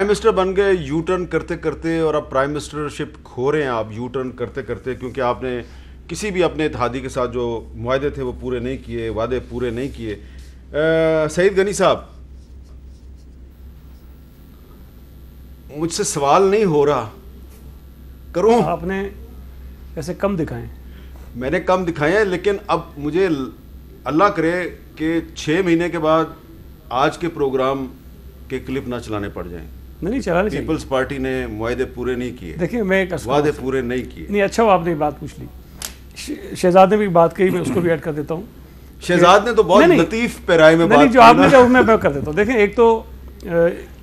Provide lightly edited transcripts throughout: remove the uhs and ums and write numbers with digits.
Minister بن گئے you turn کرتے کرتے، اور اب پرائم منسٹرشپ کھو رہے ہیں آپ یو ٹرن کرتے کرتے، کیونکہ آپ نے کسی بھی اپنے اتحادی کے ساتھ جو معاہدے تھے وہ پورے نہیں کیے، وعدے پورے نہیں کیے. سعید غنی صاحب، مجھ سے سوال نہیں ہو رہا، کروں؟ آپ نے ایسے کم دکھائیں. میں نے کم دکھائے ہیں، لیکن اب مجھے اللہ کرے کہ 6 مہینے کے بعد آج کے پروگرام کے کلپ نہ چلانے پڑ جائیں. نہیں چلانے چاہیے. پیپلز پارٹی نے معاہدے پورے نہیں کیے. دیکھیں میں ایک وعدے پورے نہیں کیے. نہیں، اچھا وہ آپ نے بات پوچھ لی. شہزاد نے بھی بات کہی، میں اس کو بھی ایڈ کر دیتا ہوں. شہزاد نے تو بہت لطیف پیرائے میں بات جو آپ نے کہا میں کر دیتا ہوں. دیکھیں ایک تو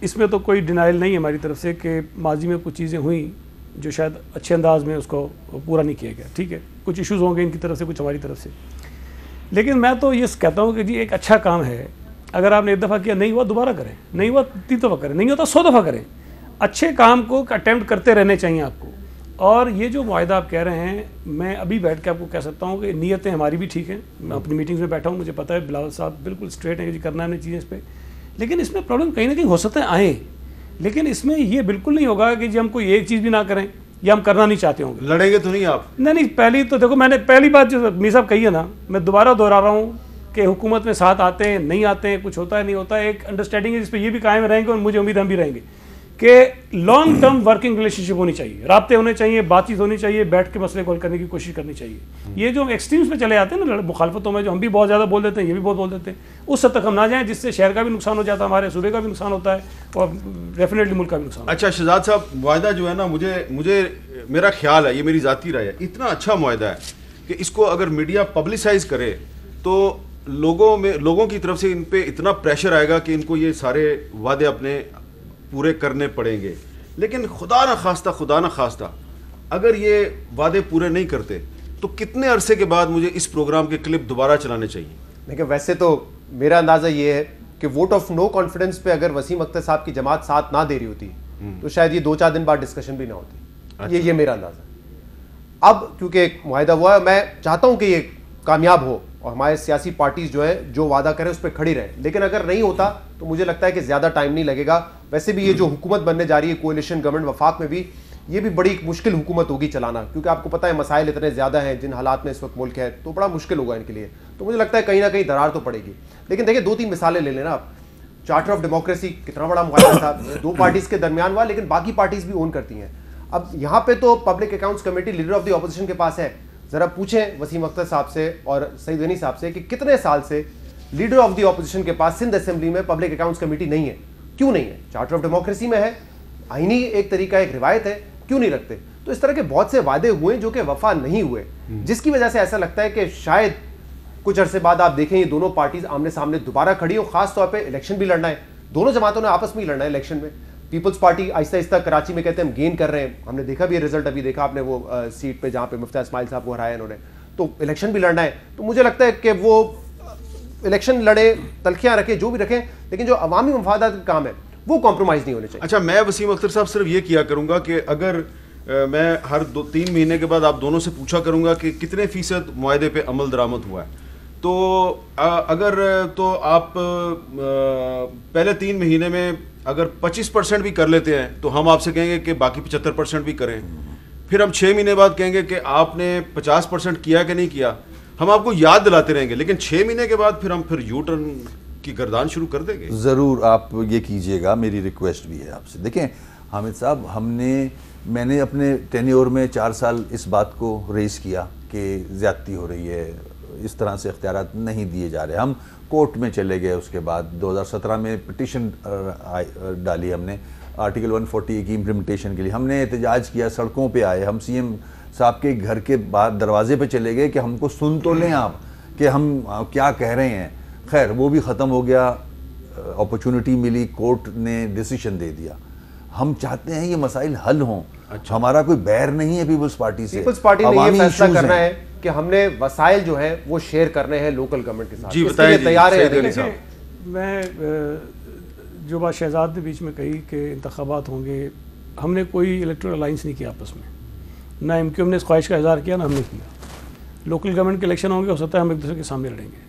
اس میں تو کوئی ڈینائل نہیں ہے ہماری طرف سے کہ ماضی میں کچھ چیزیں ہوئیں جو شاید اچھے انداز میں اس کو پورا نہیں کیا گیا. ٹھیک ہے، کچھ ایشوز ہوں گے ان کی طرف سے، کچھ ہماری طرف سے. لیکن میں تو یہ کہتا ہوں کہ جی ایک اچھا کام ہے، اگر آپ نے ایک دفعہ کیا، نہیں ہوا دوبارہ کریں، نہیں ہوا 3 دفعہ کریں، نہیں ہوتا 100 دفعہ کریں. اچھے کام کو اٹیمپٹ کرتے رہنے چاہیے آپ کو. اور یہ جو معاہدہ آپ کہہ رہے ہیں، میں ابھی بیٹھ کے آپ کو کہہ سکتا ہوں کہ نیتیں ہماری بھی ٹھیک ہیں. میں اپنی میٹنگز میں بیٹھا ہوں، مجھے پتہ ہے بلاول صاحب بالکل اسٹریٹ ہیں کہ جی کرنا ہے ہمیں چیزیں اس پہ. لیکن اس میں پرابلم کہیں نہ کہیں ہو سکتا ہے آئیں، لیکن اس میں یہ بالکل نہیں ہوگا کہ جی ہم کوئی ایک چیز بھی نہ کریں یا ہم کرنا نہیں چاہتے ہوں گے. لڑیں گے تو نہیں آپ؟ نہیں، پہلی تو دیکھو، میں نے پہلی بات جو میر صاحب کہی ہے نا، میں دوبارہ دہرا رہا ہوں کہ حکومت میں ساتھ آتے ہیں نہیں آتے ہیں، کچھ ہوتا ہے نہیں ہوتا ہے، ایک انڈرسٹینڈنگ ہے جس پہ یہ بھی قائم رہیں گے، اور مجھے امید ہم بھی رہیں گے کہ لانگ ٹرم ورکنگ ریلیشن شپ ہونی چاہیے، رابطے ہونے چاہیے، بات چیت ہونی چاہیے، بیٹھ کے مسئلے کو حل کرنے کی کوشش کرنی چاہیے. یہ جو ایکسٹریمز پہ چلے آتے ہیں نا مخالفتوں میں، جو ہم بھی بہت زیادہ بول دیتے ہیں، یہ بھی بہت بول دیتے ہیں، اس حد تک ہم نہ جائیں جس سے شہر کا بھی نقصان ہو جاتا ہے، ہمارے صوبے کا بھی نقصان ہوتا ہے، اور ڈیفینیٹلی ملک کا بھی نقصان. اچھا شہزاد صاحب، معاہدہ جو ہے نا، مجھے میرا خیال ہے، یہ میری ذاتی رائے ہے، اتنا اچھا معاہدہ ہے کہ اس کو اگر میڈیا پبلسائز کرے تو لوگوں کی طرف سے ان پہ اتنا پریشر آئے گا کہ ان کو یہ سارے وعدے اپنے پورے کرنے پڑیں گے. لیکن خدا نہ خواستہ اگر یہ وعدے پورے نہیں کرتے تو کتنے عرصے کے بعد مجھے اس پروگرام کے کلپ دوبارہ چلانے چاہیے؟ دیکھیں ویسے تو میرا اندازہ یہ ہے کہ ووٹ آف نو کانفیڈنس پہ اگر وسیم اختر صاحب کی جماعت ساتھ نہ دے رہی ہوتی تو شاید یہ 2-4 دن بعد ڈسکشن بھی نہ ہوتی. یہ میرا اندازہ ہے. اب کیونکہ ایک معاہدہ ہوا ہے، میں چاہتا ہوں کہ یہ کامیاب ہو اور ہمارے سیاسی پارٹیز جو ہے جو وعدہ کریں اس پہ کھڑی رہیں. لیکن اگر نہیں ہوتا تو مجھے لگتا ہے کہ زیادہ ٹائم نہیں لگے گا. ویسے بھی یہ جو حکومت بننے جا رہی ہے کولیشن گورنمنٹ وفاق میں بھی، یہ بھی بڑی مشکل حکومت ہوگی چلانا، کیونکہ آپ کو پتہ ہے مسائل اتنے زیادہ ہیں جن حالات میں اس وقت ملک ہے، تو بڑا مشکل ہوگا ان کے لیے. تو مجھے لگتا ہے کہیں نہ کہیں درار تو پڑے گی. لیکن دیکھیں 2-3 مثالیں لے لینا آپ. چارٹر آف ڈیموکریسی کتنا بڑا معاہدہ تھا، 2 پارٹیز کے درمیان ہوا، لیکن باقی پارٹیز بھی اون کرتی ہیں. اب یہاں پہ تو public accounts committee leader of the opposition کے پاس ہے. ذرا پوچھیں وسیم اختر صاحب سے اور سعید غنی صاحب سے کہ کتنے سال سے لیڈر آف دی اپوزیشن کے پاس سندھ اسمبلی میں پبلک اکاؤنٹس کمیٹی نہیں ہے. کیوں نہیں ہے؟ چارٹر آف ڈیموکریسی میں ہے، آئینی ایک طریقہ، ایک روایت ہے، کیوں نہیں رکھتے؟ تو اس طرح کے بہت سے وعدے ہوئے جو کہ وفا نہیں ہوئے، جس کی وجہ سے ایسا لگتا ہے کہ شاید کچھ عرصے بعد آپ دیکھیں یہ دونوں پارٹیز آمنے سامنے دوبارہ کھڑی ہو. خاص طور پہ الیکشن بھی لڑنا ہے، دونوں جماعتوں نے آپس میں ہی لڑنا ہے الیکشن میں. پیپلز پارٹی آہستہ آہستہ کراچی میں کہتے ہیں ہم گین کر رہے ہیں، ہم نے دیکھا بھی یہ رزلٹ، ابھی دیکھا آپ نے وہ سیٹ پہ جہاں پہ مفتیٰ اسماعیل صاحب کو ہرایا انہوں نے. تو الیکشن بھی لڑنا ہے. تو مجھے لگتا ہے کہ وہ الیکشن لڑے، تلخیاں رکھیں، جو بھی رکھیں، لیکن جو عوامی مفادات کا کام ہے وہ کمپرومائز نہیں ہونے چاہیے. اچھا، میں وسیم اختر صاحب صرف یہ کیا کروں گا کہ اگر میں ہر 2-3 مہینے کے بعد آپ دونوں سے پوچھا کروں گا کہ کتنے فیصد معاہدے پہ عمل درآمد ہوا ہے، تو اگر تو آپ پہلے 3 مہینے میں اگر 25% بھی کر لیتے ہیں تو ہم آپ سے کہیں گے کہ باقی 75% بھی کریں. پھر ہم 6 مہینے بعد کہیں گے کہ آپ نے 50% کیا کہ نہیں کیا. ہم آپ کو یاد دلاتے رہیں گے، لیکن 6 مہینے کے بعد پھر ہم یو ٹرن کی گردان شروع کر دیں گے. ضرور آپ یہ کیجئے گا، میری ریکویسٹ بھی ہے آپ سے. دیکھیں حامد صاحب، میں نے اپنے ٹینیور میں 4 سال اس بات کو ریز کیا کہ زیادتی ہو رہی ہے، اس طرح سے اختیارات نہیں دیے جا رہے. ہم کورٹ میں چلے گئے، اس کے بعد 2017 میں پٹیشن ڈالی ہم نے آرٹیکل 140 کی امپلیمنٹیشن کے لیے. ہم نے احتجاج کیا، سڑکوں پہ آئے، ہم سی ایم صاحب کے گھر کے بعد دروازے پہ چلے گئے کہ ہم کو سن تو لیں آپ کہ ہم کیا کہہ رہے ہیں. خیر وہ بھی ختم ہو گیا، اپرچونٹی ملی، کورٹ نے ڈیسیشن دے دیا. ہم چاہتے ہیں یہ مسائل حل ہوں. ہمارا کوئی بیر نہیں ہے پیپلز پارٹی سے. پیپلز پارٹی نے یہ فیصلہ کرنا ہے کہ ہم نے وسائل جو ہیں وہ شیئر کرنے ہیں لوکل گورنمنٹ کے ساتھ. جی بتائیں. تیار ہے. میں جو بات شہزاد نے بیچ میں کہی کہ انتخابات ہوں گے، ہم نے کوئی الیکٹرل الائنس نہیں کیا آپس میں، نہ ایم کیو ایم نے اس خواہش کا اظہار کیا، نہ ہم نے کیا. لوکل گورنمنٹ کے الیکشن ہوں گے، ہو سکتا ہے ہم ایک دوسرے کے سامنے لڑیں گے.